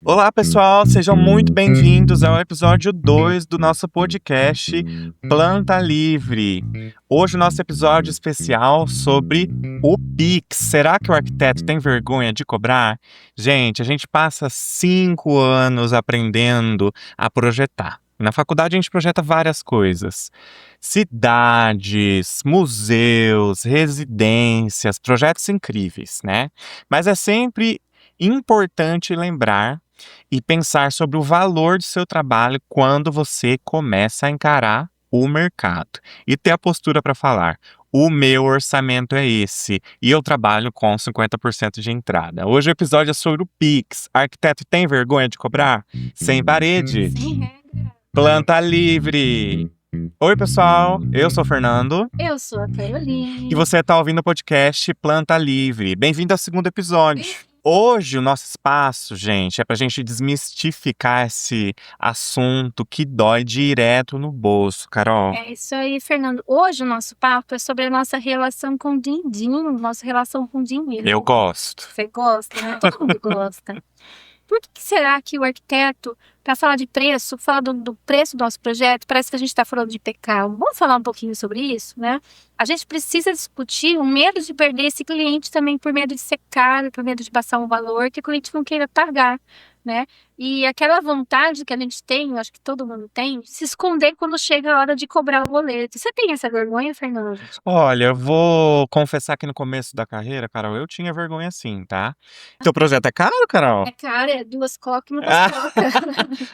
Olá, pessoal, sejam muito bem-vindos ao episódio 2 do nosso podcast Planta Livre. Hoje o nosso episódio especial sobre o Pix. Será que o arquiteto tem vergonha de cobrar? Gente, a gente passa 5 anos aprendendo a projetar. Na faculdade a gente projeta várias coisas. Cidades, museus, residências, projetos incríveis, né? Mas é sempre importante lembrar e pensar sobre o valor do seu trabalho quando você começa a encarar o mercado e ter a postura para falar: o meu orçamento é esse e eu trabalho com 50% de entrada. Hoje o episódio é sobre o Pix. Arquiteto tem vergonha de cobrar? Sem parede. Sem regra. Planta livre. Oi, pessoal. Eu sou o Fernando. Eu sou a Caroline. E você está ouvindo o podcast Planta Livre. Bem-vindo ao segundo episódio. Hoje o nosso espaço, gente, é pra gente desmistificar esse assunto que dói direto no bolso, Carol. É isso aí, Fernando. Hoje o nosso papo é sobre a nossa relação com o din-din, nossa relação com o dinheiro. Eu gosto. Você gosta, né? Todo mundo gosta. Por que será que o arquiteto, para falar de preço, fala do preço do nosso projeto, parece que a gente está falando de pecado? Vamos falar um pouquinho sobre isso, né? A gente precisa discutir o medo de perder esse cliente também, por medo de ser caro, por medo de passar um valor que o cliente não queira pagar, né? E aquela vontade que a gente tem, eu acho que todo mundo tem, de se esconder quando chega a hora de cobrar o boleto. Você tem essa vergonha, Fernando? Olha, eu vou confessar que no começo da carreira, Carol, eu tinha vergonha sim, tá? Teu projeto é caro, Carol? É caro, é 2 cocas e uma Ah. cocas.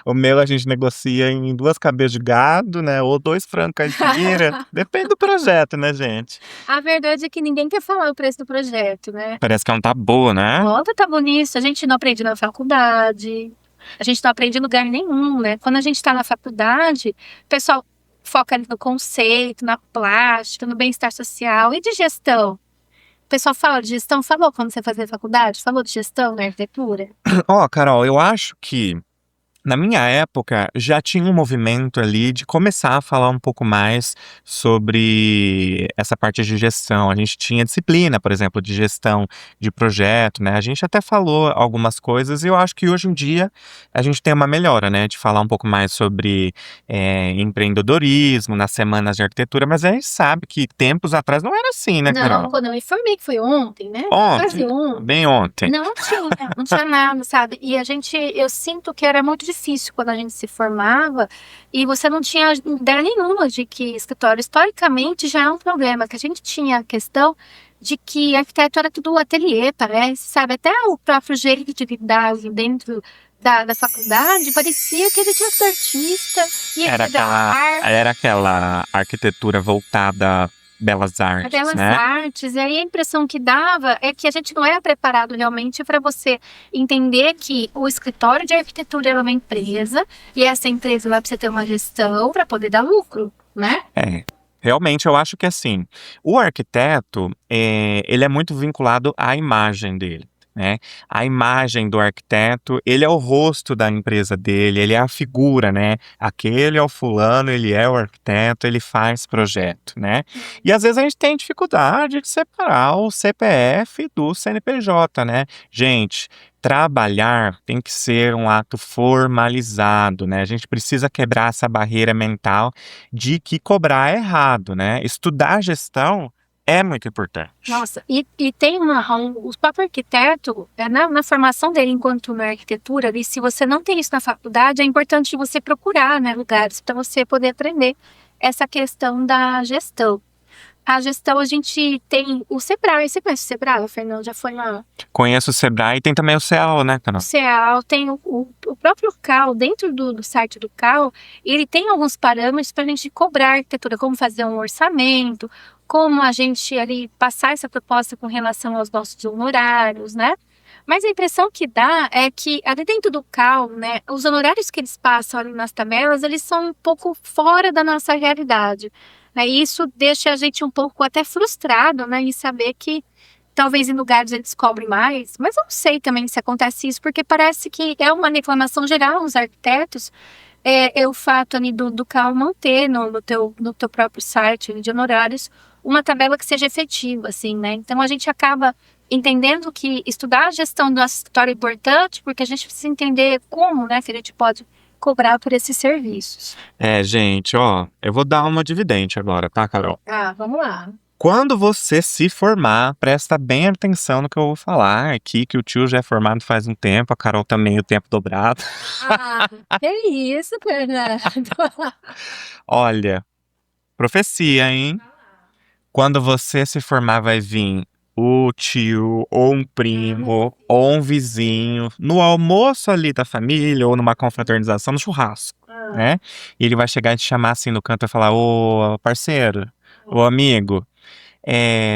O meu a gente negocia em 2 cabeças de gado, né? Ou 2 frangos caipira. Depende do projeto, né, gente? A verdade é que ninguém quer falar o preço do projeto, né? Parece que é um tabu, né? Nota tá bonito, a gente não aprende na faculdade, a gente não aprende em lugar nenhum, né? Quando a gente tá na faculdade, o pessoal foca ali no conceito, na plástica, no bem-estar social e de gestão. O pessoal fala de gestão, falou quando você fazia faculdade? Falou de gestão na arquitetura? Ó, Carol, eu acho que na minha época já tinha um movimento ali de começar a falar um pouco mais sobre essa parte de gestão. A gente tinha disciplina, por exemplo, de gestão de projeto, né? A gente até falou algumas coisas e eu acho que hoje em dia a gente tem uma melhora, né? De falar um pouco mais sobre empreendedorismo nas semanas de arquitetura, mas a gente sabe que tempos atrás não era assim, né, Carol? Não, quando eu me formei, que foi ontem, né? Ontem, Quase ontem. bem ontem. Não tinha nada, sabe? E eu sinto que era muito difícil quando a gente se formava e você não tinha ideia nenhuma de que escritório, historicamente, já é um problema, que a gente tinha a questão de que arquiteto era tudo ateliê, parece, sabe? Até o próprio jeito de lidar dentro da faculdade, parecia que ele tinha sido artista. E Era aquela arquitetura voltada belas artes, belas né? artes, e aí a impressão que dava é que a gente não era preparado realmente para você entender que o escritório de arquitetura é uma empresa e essa empresa vai precisar ter uma gestão para poder dar lucro, né? Realmente eu acho que assim, o arquiteto, ele é muito vinculado à imagem dele, né? A imagem do arquiteto, ele é o rosto da empresa dele, ele é a figura, né? Aquele é o fulano, ele é o arquiteto, ele faz projeto, né? E às vezes a gente tem dificuldade de separar o CPF do CNPJ, né? Gente, trabalhar tem que ser um ato formalizado, né? A gente precisa quebrar essa barreira mental de que cobrar é errado, né? Estudar gestão é muito importante. Nossa, e tem o próprio arquiteto, na formação dele enquanto na arquitetura, e se você não tem isso na faculdade, é importante você procurar, né, lugares para você poder aprender essa questão da gestão. A gestão, a gente tem o Sebrae. Você conhece o Sebrae, Fernando? Já foi lá? Conheço o Sebrae e tem também o CEAL, né, Carol? O CEAL tem o próprio CAL, dentro do site do CAL, ele tem alguns parâmetros para a gente cobrar arquitetura, como fazer um orçamento, como a gente ali passar essa proposta com relação aos nossos honorários, né? Mas a impressão que dá é que ali dentro do CAL, né, os honorários que eles passam ali nas tabelas, eles são um pouco fora da nossa realidade, né? E isso deixa a gente um pouco até frustrado, né, em saber que talvez em lugares eles cobrem mais, mas eu não sei também se acontece isso, porque parece que é uma reclamação geral aos arquitetos, é o fato ali do CAL manter no teu próprio site de honorários uma tabela que seja efetiva, assim, né? Então a gente acaba entendendo que estudar a gestão do nosso escritório é importante, porque a gente precisa entender como, né, que a gente pode cobrar por esses serviços. Gente, ó, eu vou dar uma dividente agora, tá, Carol? Ah, vamos lá. Quando você se formar, presta bem atenção no que eu vou falar aqui, que o tio já é formado faz um tempo, a Carol também o tempo dobrado. Ah, que isso, Fernando? Olha, profecia, hein? Quando você se formar, vai vir o tio, ou um primo, ou um vizinho, no almoço ali da família, ou numa confraternização, no churrasco, né? E ele vai chegar e te chamar assim no canto e falar: Ô, parceiro, ô amigo,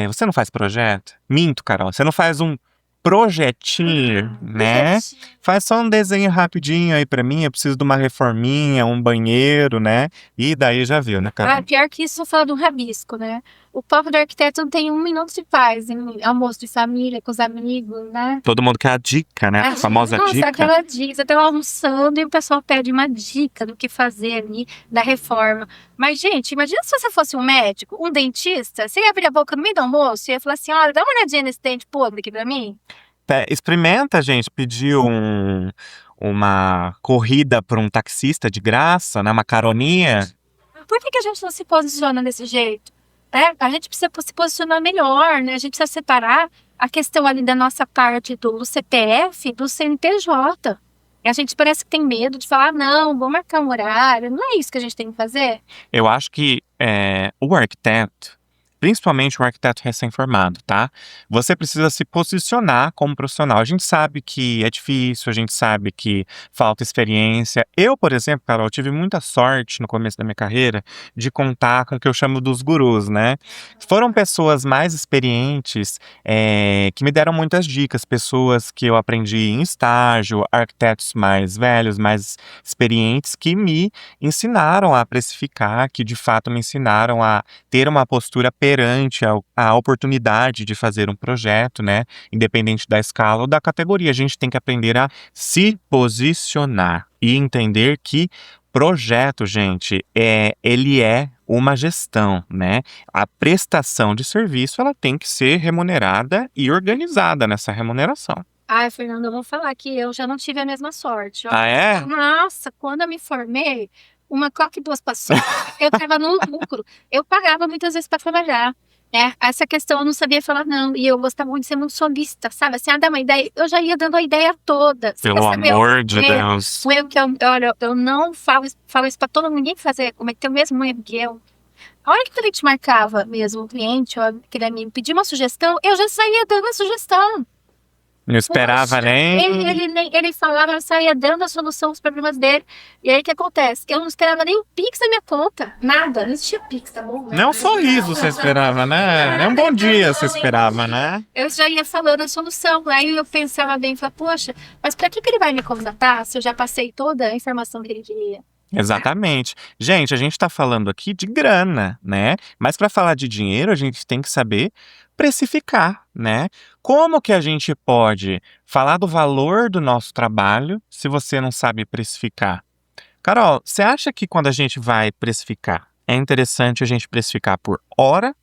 você não faz projeto? Minto, Carol, você não faz um projetinho, né? Faz só um desenho rapidinho aí pra mim, eu preciso de uma reforminha, um banheiro, né? E daí já viu, né, Carol? Ah, pior que isso, fala do rabisco, né? O povo do arquiteto não tem 1 minuto de paz em almoço de família, com os amigos, né? Todo mundo quer a dica, né? A famosa Nossa, dica. aquela dica. Você tá almoçando e o pessoal pede uma dica do que fazer ali, da reforma. Mas, gente, imagina se você fosse um médico, um dentista, você ia abrir a boca no meio do almoço e ia falar assim: olha, dá uma olhadinha nesse dente podre aqui pra mim. Experimenta, gente, pedir uma corrida para um taxista de graça, né? Uma caroninha. Por que a gente não se posiciona desse jeito? A gente precisa se posicionar melhor, né? A gente precisa separar a questão ali da nossa parte do CPF do CNPJ. E a gente parece que tem medo de falar: não, vou marcar um horário. Não é isso que a gente tem que fazer? Eu acho que o arquiteto, principalmente um arquiteto recém-formado, tá? Você precisa se posicionar como profissional. A gente sabe que é difícil, a gente sabe que falta experiência. Eu, por exemplo, Carol, tive muita sorte no começo da minha carreira de contar com o que eu chamo dos gurus, né? Foram pessoas mais experientes, que me deram muitas dicas, pessoas que eu aprendi em estágio, arquitetos mais velhos, mais experientes, que me ensinaram a precificar, que de fato me ensinaram a ter uma postura perante a oportunidade de fazer um projeto, né? Independente da escala ou da categoria. A gente tem que aprender a se posicionar e entender que projeto, gente, ele é uma gestão, né? A prestação de serviço, ela tem que ser remunerada e organizada nessa remuneração. Ai, Fernanda, eu vou falar que eu já não tive a mesma sorte. Ah, é? Nossa, quando eu me formei, uma coca e duas passou. Eu tava no lucro. Eu pagava muitas vezes para trabalhar. Essa questão eu não sabia falar não. E eu gostava muito de ser muito solista, sabe? Assim, dá uma ideia. Eu já ia dando a ideia toda. Você Pelo quer saber amor de Deus. o erro que olha, eu não falo isso para todo mundo, ninguém fazer, cometer o mesmo erro que eu. A hora que o cliente marcava mesmo, o cliente ou aquele amigo pedir uma sugestão, eu já saía dando a sugestão. Não esperava Poxa, nem. ele falava, eu saía dando a solução aos problemas dele. E aí o que acontece? Eu não esperava nem o Pix na minha conta. Nada, não existia Pix, tá bom? Nem um sorriso você esperava, né? Nem um bom dia você esperava, né? Eu já ia falando a solução. Aí eu pensava bem, falava, poxa, mas pra que ele vai me contratar se eu já passei toda a informação que ele queria? Exatamente. Gente, a gente tá falando aqui de grana, né? Mas para falar de dinheiro, a gente tem que saber precificar, né? Como que a gente pode falar do valor do nosso trabalho se você não sabe precificar? Carol, você acha que quando a gente vai precificar, é interessante a gente precificar por hora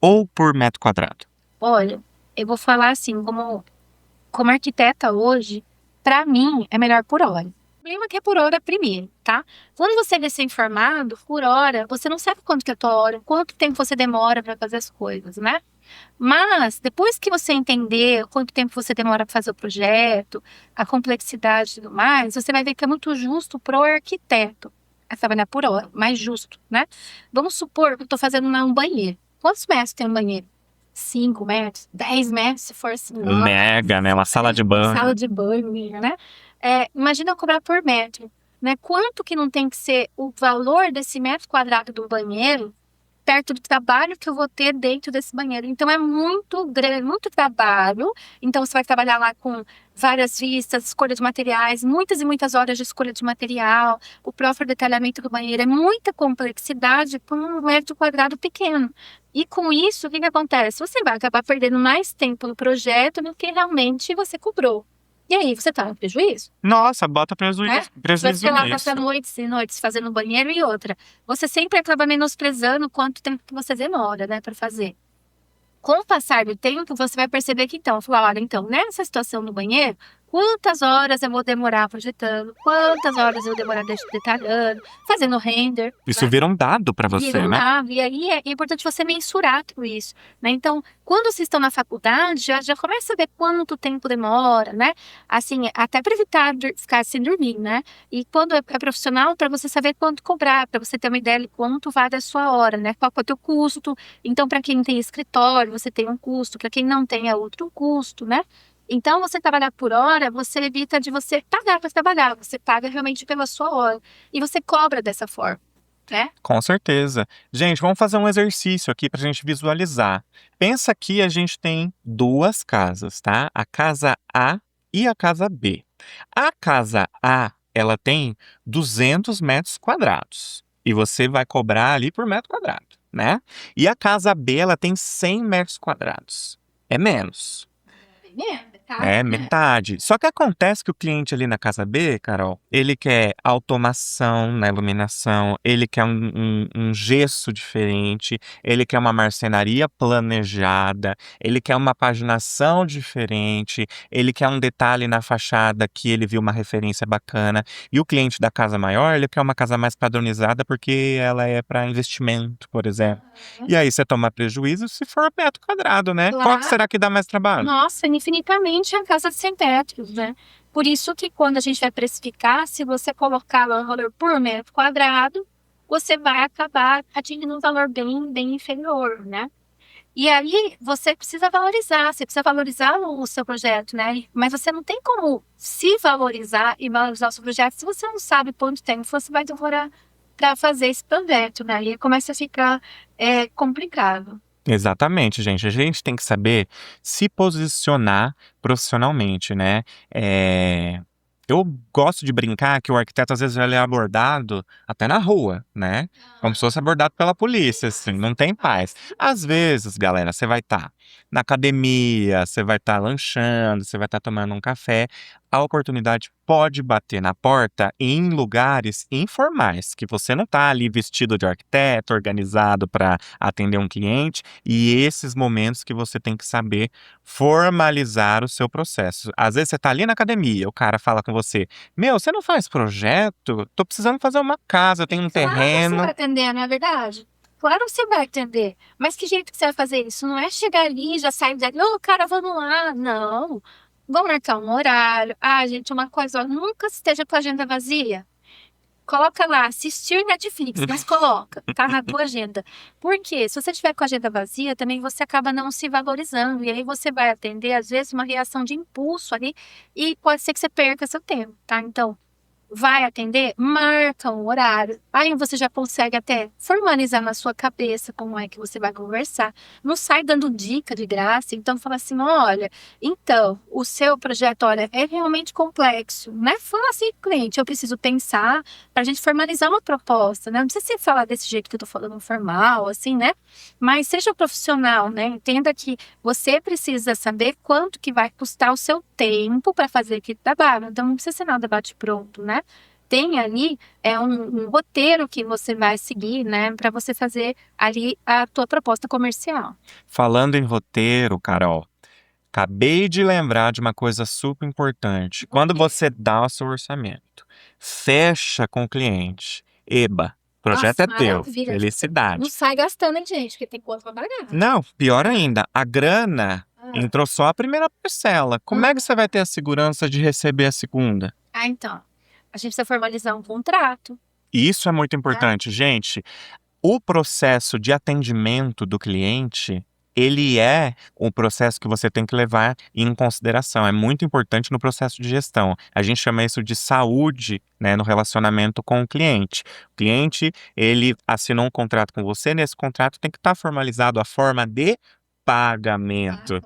ou por metro quadrado? Olha, eu vou falar assim, como arquiteta hoje, pra mim é melhor por hora. O problema é que é por hora primeiro, tá? Quando você é recém-formado, por hora, você não sabe quanto que é a tua hora, quanto tempo você demora para fazer as coisas, né? Mas depois que você entender quanto tempo você demora para fazer o projeto, a complexidade e tudo mais, você vai ver que é muito justo pro arquiteto trabalhar por hora, mais justo, né? Vamos supor que eu estou fazendo um banheiro. Quantos metros tem um banheiro? 5 metros, 10 metros, se for assim. Mega, né? Uma sala de banho. Sala de banho, né? Imagina eu cobrar por metro, né? Quanto que não tem que ser o valor desse metro quadrado do banheiro perto do trabalho que eu vou ter dentro desse banheiro. Então é muito grande, muito trabalho. Então você vai trabalhar lá com várias vistas, escolha de materiais, muitas e muitas horas de escolha de material, o próprio detalhamento do banheiro, é muita complexidade com um metro quadrado pequeno. E com isso, o que acontece? Você vai acabar perdendo mais tempo no projeto do que realmente você cobrou. E aí, você tá no prejuízo? Nossa, bota prejuízo Você lá nisso. passa noites e noites fazendo banheiro e outra. Você sempre acaba menosprezando quanto tempo que você demora, né, para fazer. Com o passar do tempo, você vai perceber que então, falar, olha, então, nessa situação do banheiro, quantas horas eu vou demorar projetando, quantas horas eu vou demorar detalhando, fazendo render, Isso né? vira um dado para Vira você, um né? dado. E aí é importante você mensurar tudo isso, né? Então, quando vocês estão na faculdade, já começa a ver quanto tempo demora, né? Assim, até para evitar ficar sem dormir, né? E quando é profissional, para você saber quanto cobrar, para você ter uma ideia de quanto vale a sua hora, né? Qual que é o teu custo. Então, para quem tem escritório, você tem um custo, para quem não tem, é outro custo, né? Então, você trabalhar por hora, você evita de você pagar para trabalhar, você paga realmente pela sua hora. E você cobra dessa forma, né? Com certeza. Gente, vamos fazer um exercício aqui para a gente visualizar. Pensa que a gente tem duas casas, tá? A casa A e a casa B. A casa A, ela tem 200 metros quadrados. E você vai cobrar ali por metro quadrado, né? E a casa B, ela tem 100 metros quadrados. É menos. Merda, tá? É metade. Só que acontece que o cliente ali na casa B, Carol, ele quer automação na iluminação, ele quer um gesso diferente, ele quer uma marcenaria planejada, ele quer uma paginação diferente, ele quer um detalhe na fachada que ele viu uma referência bacana. E o cliente da casa maior, ele quer uma casa mais padronizada porque ela é para investimento, por exemplo. E aí você toma prejuízo se for metro quadrado, né? Qual que Claro. será que dá mais trabalho? Nossa, infinitamente a casa de 100 metros, né? Por isso que quando a gente vai precificar, se você colocar lá um valor por metro quadrado, você vai acabar atingindo um valor bem inferior, né? E aí você precisa valorizar o seu projeto, né? Mas você não tem como se valorizar e valorizar o seu projeto se você não sabe quanto tempo você vai demorar para fazer esse projeto, né? E aí começa a ficar complicado. Exatamente, gente. A gente tem que saber se posicionar profissionalmente, né? É, Eu gosto de brincar que o arquiteto, às vezes, ele é abordado até na rua, né? Como se fosse abordado pela polícia, assim, não tem paz. Às vezes, galera, você vai estar na academia, você vai estar lanchando, você vai estar tomando um café. A oportunidade pode bater na porta em lugares informais, que você não está ali vestido de arquiteto, organizado para atender um cliente, e esses momentos que você tem que saber formalizar o seu processo. Às vezes você está ali na academia, o cara fala com você: Meu, você não faz projeto? Tô precisando fazer uma casa, eu tenho um Claro que você vai terreno. atender, não é verdade? Claro que você vai atender. Mas que jeito que você vai fazer isso? Não é chegar ali e já sair dali, ô, cara, vamos lá. Não. Vamos marcar um horário. Ah, gente, uma coisa, ó, nunca esteja com a agenda vazia. Coloca lá, assistir Netflix, mas coloca, tá na tua agenda. Porque se você tiver com a agenda vazia, também você acaba não se valorizando. E aí você vai atender, às vezes, uma reação de impulso ali, e pode ser que você perca seu tempo, tá? Então, vai atender? Marca um horário. Aí você já consegue até formalizar na sua cabeça como é que você vai conversar. Não sai dando dica de graça. Então fala assim, olha, então, o seu projeto, olha, é realmente complexo. Não é fala assim, cliente, eu preciso pensar para a gente formalizar uma proposta, né? Não precisa ser falar desse jeito que eu tô falando formal, assim, né? Mas seja profissional, né? Entenda que você precisa saber quanto que vai custar o seu tempo para fazer aquele trabalho. Então, não precisa ser nada bate-pronto, né? Tem ali um roteiro que você vai seguir, né? Para você fazer ali a tua proposta comercial. Falando em roteiro, Carol, acabei de lembrar de uma coisa super importante. Quando você dá o seu orçamento, fecha com o cliente. Eba, o projeto Nossa, é teu. maravilha. Não Felicidade. sai gastando, hein, gente? Porque tem conta pra pagar. Não, pior ainda, a grana Ah, entrou só a primeira parcela. Como é que você vai ter a segurança de receber a segunda? então, a gente precisa formalizar um contrato. E isso é muito Tá? importante, gente. O processo de atendimento do cliente, ele é um processo que você tem que levar em consideração. É muito importante no processo de gestão. A gente chama isso de saúde, né, no relacionamento com o cliente. O cliente, ele assinou um contrato com você, nesse contrato tem que estar formalizado a forma de pagamento.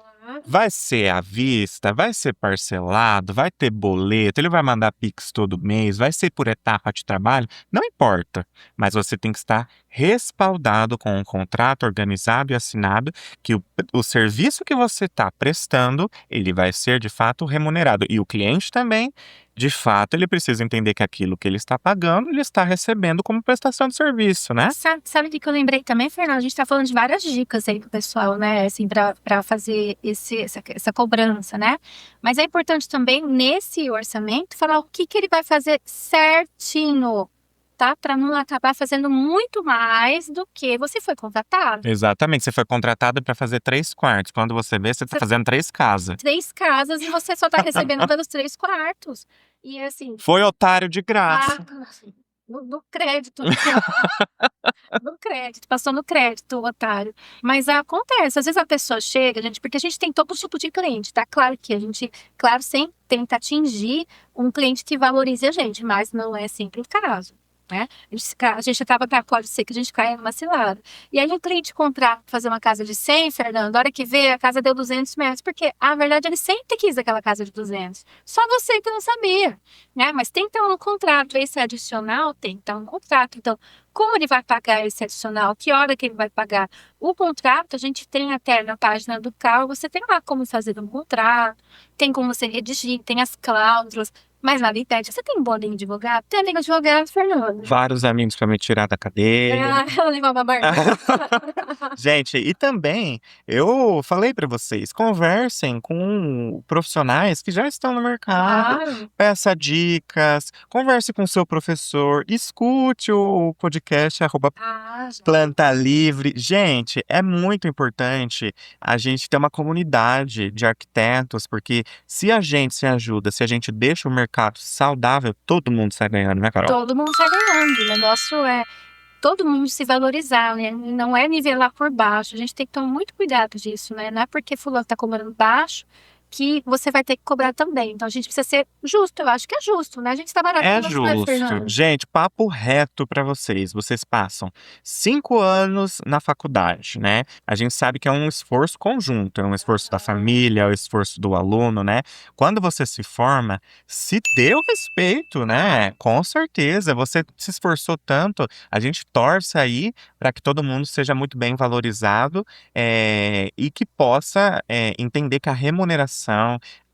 Vai ser à vista, vai ser parcelado, vai ter boleto, ele vai mandar Pix todo mês, vai ser por etapa de trabalho, não importa. Mas você tem que estar respaldado com um contrato organizado e assinado que o serviço que você está prestando, ele vai ser de fato remunerado. E o cliente também De fato, ele precisa entender que aquilo que ele está pagando, ele está recebendo como prestação de serviço, né? Sabe do que eu lembrei também, Fernando? A gente tá falando de várias dicas aí pro pessoal, né? Assim, pra fazer essa cobrança, né? Mas é importante também, nesse orçamento, falar o que ele vai fazer certinho, tá? Pra não acabar fazendo muito mais do que você foi contratado. Exatamente. Você foi contratado para fazer 3 quartos. Quando você vê, você está fazendo 3 casas. 3 casas e você só tá recebendo pelos 3 quartos. E assim, Foi otário de graça. no crédito. No crédito, passou no crédito, o otário. Mas acontece, às vezes a pessoa chega, gente, porque a gente tem todo tipo de cliente, tá? Claro que a gente, claro, sempre tenta atingir um cliente que valorize a gente, mas não é sempre o caso, né? A gente acaba, pode ser que a gente caia numa cilada. E aí o cliente contrata fazer uma casa de 100, Fernando, a hora que vê, a casa deu 200 metros, porque, a verdade, ele sempre quis aquela casa de 200. Só você que não sabia, né? Mas tem que estar um contrato, esse adicional tem que estar um contrato. Então, como ele vai pagar esse adicional? Que hora que ele vai pagar? O contrato, a gente tem até na página do CAL, você tem lá como fazer um contrato, tem como você redigir, tem as cláusulas, mas nada impede. Você tem um bom amigo advogado? Tem amigo advogado, Fernando? Vários amigos para me tirar da cadeia. Eu levava marmita. Gente, e também eu falei para vocês, conversem com profissionais que já estão no mercado, Claro. peça dicas, converse com seu professor, escute o podcast Já. Planta Livre. Gente, é muito importante a gente ter uma comunidade de arquitetos, porque se a gente se ajuda, se a gente deixa o mercado saudável, todo mundo sai ganhando, né, Carol? Todo mundo sai ganhando. O negócio é todo mundo se valorizar, né? Não é nivelar por baixo. A gente tem que tomar muito cuidado disso, né? Não é porque fulano tá cobrando baixo que você vai ter que cobrar também. Então a gente precisa ser justo. Eu acho que é justo, né? A gente tá barato É com nosso pai, justo. Fernando. Gente, papo reto pra vocês. Vocês passam 5 anos na faculdade, né? A gente sabe que é um esforço conjunto, é um esforço da família, é um esforço do aluno, né? Quando você se forma, se dê o respeito, né? Com certeza, você se esforçou tanto. A gente torce aí para que todo mundo seja muito bem valorizado, e que possa entender que a remuneração,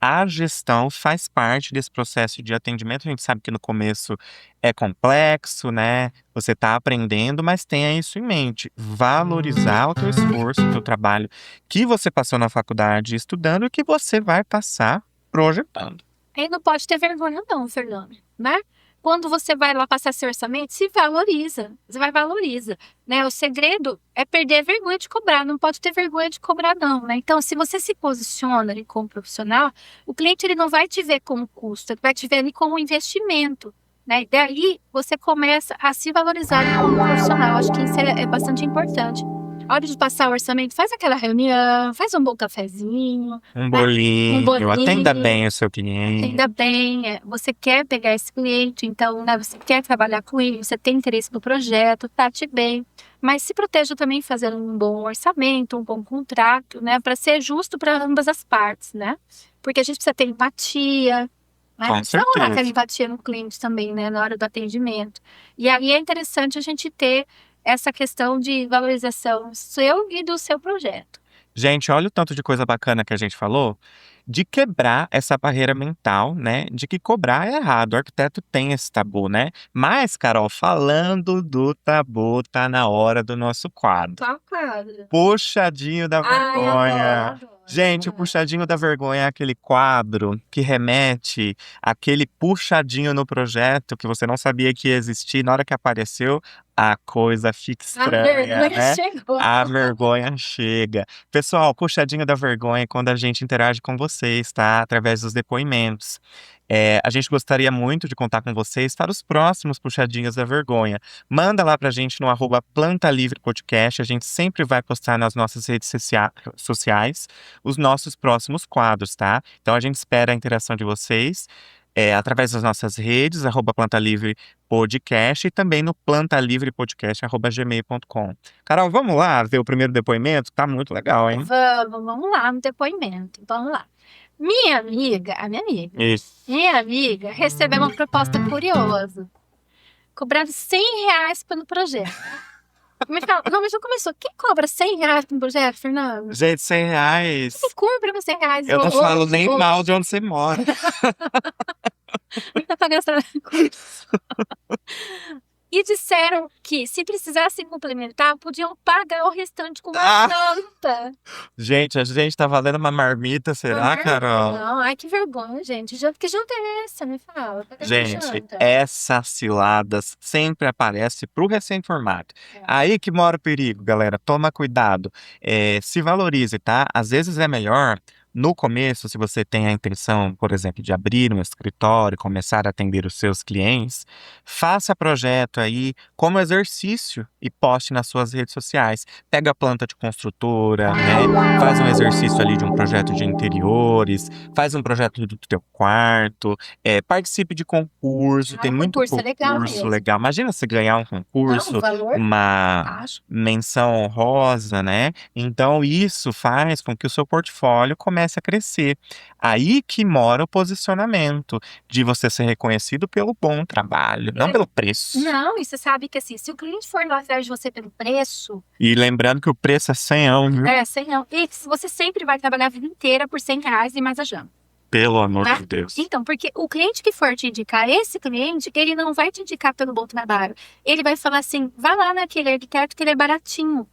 a gestão faz parte desse processo de atendimento. A gente sabe que no começo é complexo, né? Você está aprendendo, mas tenha isso em mente. Valorizar o teu esforço, o teu trabalho que você passou na faculdade estudando e que você vai passar projetando. Aí não pode ter vergonha não, Fernando, né? Quando você vai lá passar seu orçamento, se valoriza. Você vai valoriza, né? O segredo é perder a vergonha de cobrar. Não pode ter vergonha de cobrar não, né? Então, se você se posiciona ali como profissional, o cliente ele não vai te ver como custo, ele vai te ver ali como investimento, né? E daí você começa a se valorizar ali como profissional. Acho que isso é bastante importante. A hora de passar o orçamento, faz aquela reunião, faz um bom cafezinho, Um né? bolinho, atenda bolinho. bem o seu cliente. Ainda bem, você quer pegar esse cliente, então, né, você quer trabalhar com ele, você tem interesse no projeto, trate bem, mas se proteja também fazendo um bom orçamento, um bom contrato, né, para ser justo para ambas as partes, né? Porque a gente precisa ter empatia, né? Com Precisa rolar aquela certeza. empatia no cliente também, né, na hora do atendimento. E aí é interessante a gente ter essa questão de valorização seu e do seu projeto. Gente, olha o tanto de coisa bacana que a gente falou, de quebrar essa barreira mental, né? De que cobrar é errado. O arquiteto tem esse tabu, né? Mas, Carol, falando do tabu, tá na hora do nosso quadro. Qual quadro? Puxadinho da Ai, vergonha. adoro. Gente, o puxadinho da vergonha é aquele quadro que remete àquele puxadinho no projeto que você não sabia que ia existir. Na hora que apareceu, a coisa fica A estranha, vergonha né? chegou. A vergonha chega. Pessoal, puxadinho da vergonha é quando a gente interage com vocês, tá? Através dos depoimentos. A gente gostaria muito de contar com vocês para os próximos puxadinhos da vergonha. Manda lá pra gente no @Planta Livre Podcast. A gente sempre vai postar nas nossas redes sociais os nossos próximos quadros, tá? Então a gente espera a interação de vocês através das nossas redes, @Planta Livre Podcast, e também no plantalivrepodcast@gmail.com. Carol, vamos lá ver o primeiro depoimento? Tá muito legal, hein? Vamos lá no depoimento. Vamos lá. Minha amiga Isso. recebeu uma proposta curiosa, cobrando R$ 100 pelo projeto. Me fala, não, mas já começou. Quem cobra R$ 100 por um projeto, Fernando? Gente, R$ 100. Quem cobra R$ 100? Eu não falo nem mal de onde você mora. Não dá pra gastar com isso. E disseram que, se precisasse complementar, podiam pagar o restante com uma Ah! janta. Gente, a gente tá valendo uma marmita, será, Carol? Não, ai, que vergonha, gente. Que janta é essa? Me fala. Cadê essa Gente, janta? essas ciladas sempre aparecem pro recém-formado. É. Aí que mora o perigo, galera. Toma cuidado. Se valorize, tá? Às vezes é melhor, no começo, se você tem a intenção, por exemplo, de abrir um escritório, começar a atender os seus clientes, faça projeto aí como exercício e poste nas suas redes sociais. Pega a planta de construtora, né? Faz um exercício ali de um projeto de interiores, faz um projeto do teu quarto. Participe de concurso, tem muito concurso é legal concurso mesmo. legal. Imagina você ganhar um Não, concurso, o valor, uma acho. menção honrosa, né? Então, isso faz com que o seu portfólio comece a crescer. Aí que mora o posicionamento, de você ser reconhecido pelo bom trabalho, não pelo preço. Não, e você sabe que assim, se o cliente for lá atrás de você pelo preço, E lembrando que o preço é 100, viu? sei não. E você sempre vai trabalhar a vida inteira por R$ 100 e mais a janta. Pelo amor Né? de Deus. Então, porque o cliente que for te indicar, esse cliente, ele não vai te indicar pelo bom trabalho. Ele vai falar assim, vai lá naquele arquiteto que ele é baratinho.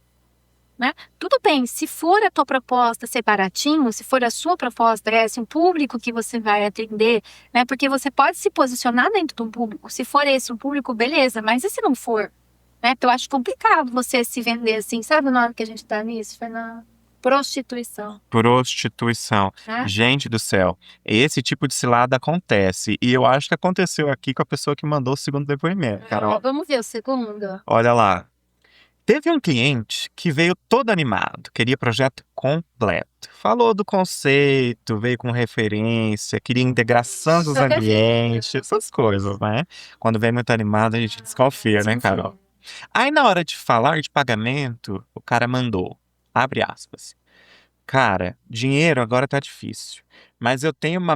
Né? Tudo bem, se for a tua proposta ser baratinho, se for a sua proposta, esse um público que você vai atender, né? Porque você pode se posicionar dentro de um público. Se for esse um público, beleza, mas e se não for? Né? Então, eu acho complicado você se vender assim. Sabe o nome que a gente tá nisso, Fernanda? Prostituição. Prostituição. Né? Gente do céu, esse tipo de cilada acontece. E eu acho que aconteceu aqui com a pessoa que mandou o segundo depoimento, Carol. Vamos ver o segundo. Olha lá. Teve um cliente que veio todo animado, queria projeto completo. Falou do conceito, veio com referência, queria integração dos ambientes, essas coisas, né? Quando vem muito animado, a gente desconfia, né, Carol? Aí, na hora de falar de pagamento, o cara mandou, abre aspas. Cara, dinheiro agora tá difícil, mas eu tenho uma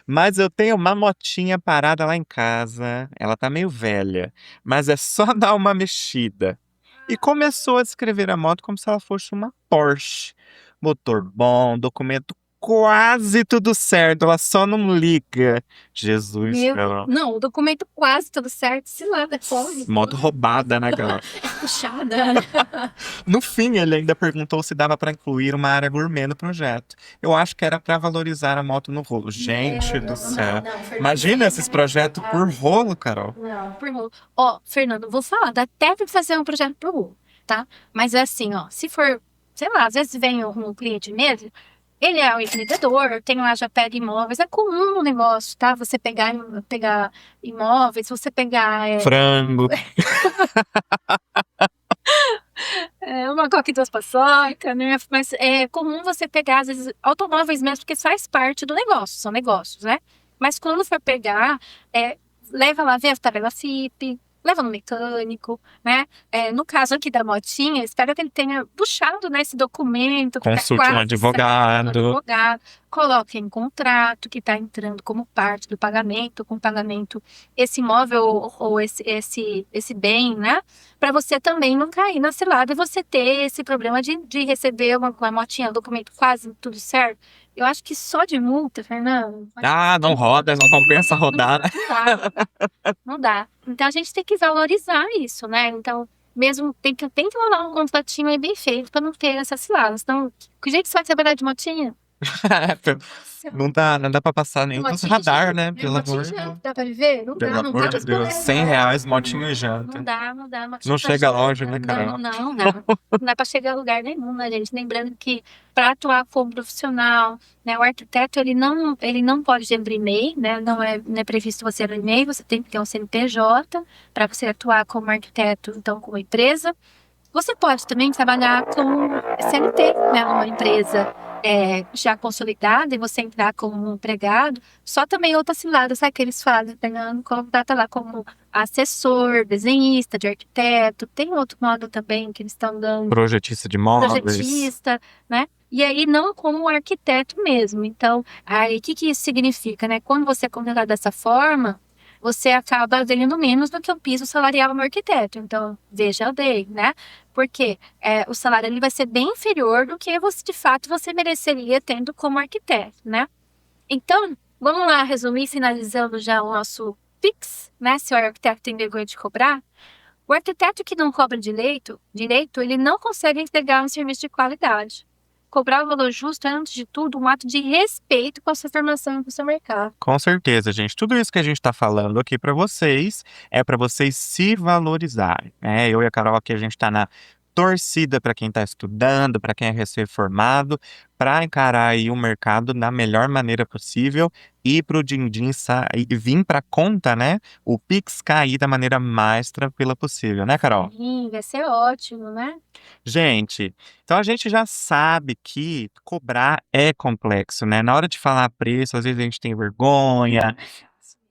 mas eu tenho uma motinha parada lá em casa, ela tá meio velha, mas é só dar uma mexida. E começou a descrever a moto como se ela fosse uma Porsche. Motor bom, documento quase tudo certo, ela só não liga. Jesus, Carol. Não, o documento quase tudo certo, se lá, corre. Moto roubada, né, Carol? Puxada. No fim, ele ainda perguntou se dava para incluir uma área gourmet no projeto. Eu acho que era para valorizar a moto no rolo. Gente do céu. Imagina esses projetos por rolo, Carol. Não, por rolo. Ó, Fernando, vou falar, dá até pra fazer um projeto por rolo, tá? Mas é assim, ó, se for, sei lá, às vezes vem um cliente mesmo, ele é um empreendedor, tem lá, já pega imóveis, é comum no negócio, tá? Você pegar imóveis, você pegar Frango. uma coca e duas paçoca, né? Mas é comum você pegar, às vezes, automóveis mesmo, porque faz parte do negócio, são negócios, né? Mas quando for pegar, leva lá, vê a tabela FIP, leva no mecânico, né? No caso aqui da motinha, espero que ele tenha puxado nesse documento. Consulte um advogado. Coloque em contrato que está entrando como parte do pagamento, com pagamento esse imóvel ou esse bem, né? Para você também não cair na cilada e você ter esse problema de receber uma motinha, documento quase tudo certo. Eu acho que só de multa, Fernando. Não roda, não compensa rodar. Não dá. Então a gente tem que valorizar isso, né? Então, mesmo tem que rolar um contratinho aí bem feito para não ter essas ciladas. Então, que jeito você vai trabalhar de motinha? Não dá pra passar nem nos radar, né? Pelo amor de Deus. Dá pra viver? Não Pelo dá, não amor dá. de Deus. R$ 100, motinho e janta. Não dá, não dá. Não chega longe, né, Carol? Não dá pra chegar a lugar nenhum, né, gente? Lembrando que para atuar como profissional, né, o arquiteto, ele não pode abrir MEI, né? Não é previsto você abrir MEI, você tem que ter um CNPJ para você atuar como arquiteto, então, como empresa. Você pode também trabalhar com CLT, né, numa empresa já consolidada e você entrar como empregado. Só também outra cilada, sabe que eles fazem, contrata lá como assessor, desenhista, de arquiteto. Tem outro modo também que eles estão dando. Projetista de móveis. Projetista, né? E aí não como arquiteto mesmo. Então, aí o que isso significa, né? Quando você é contratado dessa forma, você acaba ganhando menos do que o piso salarial no arquiteto. Então, veja bem, né? Porque o salário ele vai ser bem inferior do que você, de fato, você mereceria tendo como arquiteto, né? Então, vamos lá resumir, finalizando já o nosso Pix, né? Se o arquiteto tem vergonha de cobrar. O arquiteto que não cobra direito, ele não consegue entregar um serviço de qualidade. Cobrar o valor justo é, antes de tudo, um ato de respeito com a sua formação e com o seu mercado. Com certeza, gente. Tudo isso que a gente está falando aqui para vocês é para vocês se valorizarem, né? Eu e a Carol aqui, a gente está na torcida para quem está estudando, para quem é recém-formado, para encarar aí o mercado da melhor maneira possível e para o din-din vir para conta, né? O Pix cair da maneira mais tranquila possível, né, Carol? Sim, vai ser ótimo, né? Gente, então a gente já sabe que cobrar é complexo, né? Na hora de falar preço, às vezes a gente tem vergonha,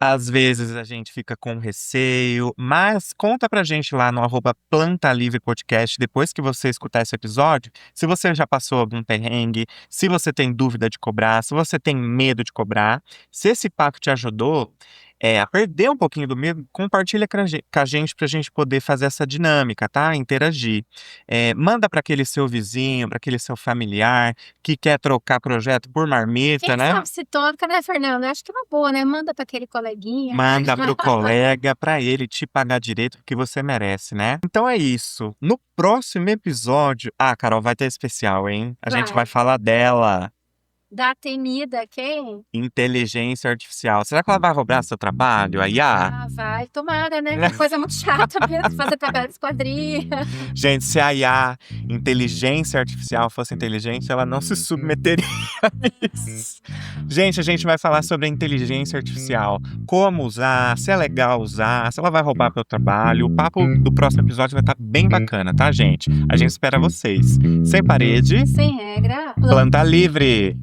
às vezes a gente fica com receio, mas conta pra gente lá no @Planta Livre Podcast, depois que você escutar esse episódio, se você já passou algum perrengue, se você tem dúvida de cobrar, se você tem medo de cobrar. Se esse papo te ajudou a perder um pouquinho do medo, compartilha com a gente pra gente poder fazer essa dinâmica, tá? Interagir. Manda para aquele seu vizinho, para aquele seu familiar que quer trocar projeto por marmita, Quem né? sabe se toca, né, Fernando? Eu acho que é uma boa, né? Manda para aquele coleguinha. Manda pro colega para ele te pagar direito porque você merece, né? Então é isso. No próximo episódio, Carol, vai ter especial, hein? A gente vai falar dela. Da temida quem? Inteligência artificial. Será que ela vai roubar seu trabalho, a IA? Vai, tomara, né? Que coisa muito chata mesmo, fazer trabalho de esquadria. Gente, se a IA, inteligência artificial, fosse inteligente, ela não se submeteria a isso. Gente, a gente vai falar sobre a inteligência artificial. Como usar, se é legal usar, se ela vai roubar meu trabalho. O papo do próximo episódio vai estar bem bacana, tá, gente? A gente espera vocês. Sem parede, Sem regra. planta livre.